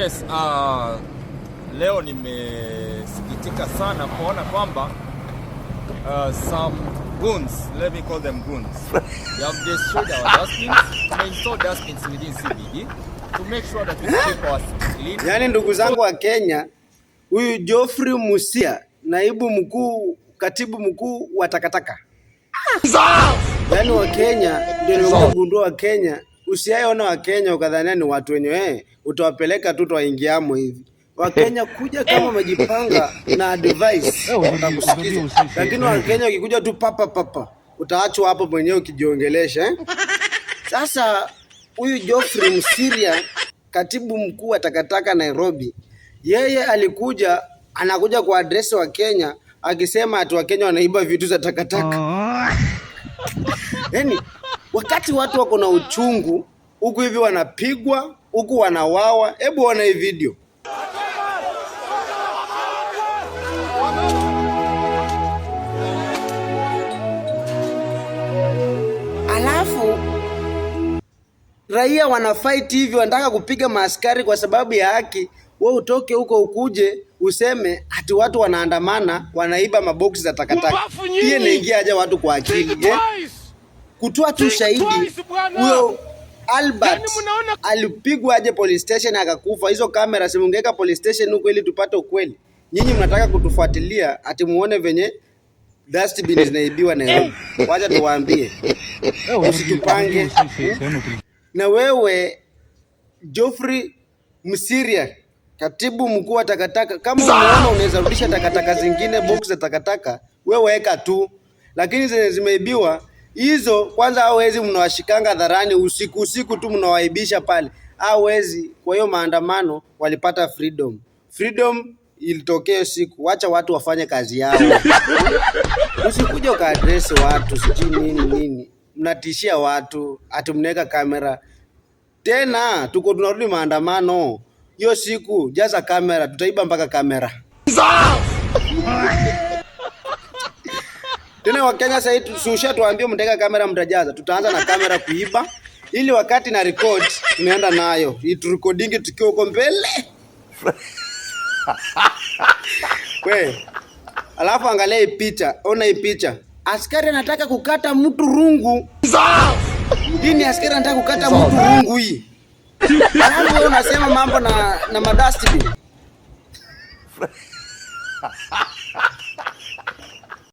Yes, leo nimesikitika sana kuona kwamba some goons, let me call them goons, they have destroyed our dustbins. We install dustbins within CBD to make sure that we keep our clean. Yani ndugu zangu wa Kenya, huyu Geoffrey Musia, katibu mkuu wa takataka. Yani wa Kenya ndio nimegundua wa Kenya, usiaiona wa Kenya ukadhania ni watu wenyewe utawapeleka tu waingiamo hivi. Wa Kenya kuja kama wamejipanga na advice utakusikiza. Lakini wa Kenya ukikuja tu papa utaachwa hapo mwenyewe ukijiongelesha. Sasa huyu Geoffrey Musia, katibu mkuu wa takataka Nairobi, yeye anakuja kwa address wa Kenya akisema ati wa Kenya wanaiba vitu za takataka. Yaani wakati watu wako na uchungu huku hivi wanapigwa, huku wanawawa, hebu ona hii video. Alafu raia wanafight hivi, wanataka kupiga maaskari kwa sababu ya haki. Wewe utoke huko ukuje useme ati watu wanaandamana wanaiba maboksi za takataka. Hii inaingia aje watu kwa akili? Kutoa tu shahidi huyo Albert alipigwa aje police station akakufa. Hizo kamera simungeka police station huko ili tupate ukweli. Nyinyi mnataka kutufuatilia ati muone venye dustbin zinaibiwa Nairobi. Wacha tuwaambie, usitupange. Na wewe Geoffrey Musia, katibu mkuu wa takataka, kama unaona unaweza rudisha takataka zingine, box za takataka, wewe weka tu. Lakini zenye zimeibiwa hizo, kwanza hawezi mnawashikanga dharani usiku tu mnawaibisha pale. Hawezi. Kwa hiyo maandamano walipata freedom ilitokea siku. Wacha watu wafanye kazi yao. Usikuja ka address watu sijui nini. Mnatishia watu ati mneka kamera. Tena tuko tunarudi maandamano. Hiyo siku jaza kamera, tutaiba mpaka kamera. Tena wa Kenya sasa susha tuambie mteka kamera mtajaza. Tutaanza na kamera kuiba ili wakati na record tunaenda nayo. Hii recording tukiwa huko mbele. Alafu angalia hii picha, ona hii picha. Askari anataka kukata mtu rungu. Hii askari anataka kukata mtu rungu hii. Alafu wewe unasema mambo na madustbin.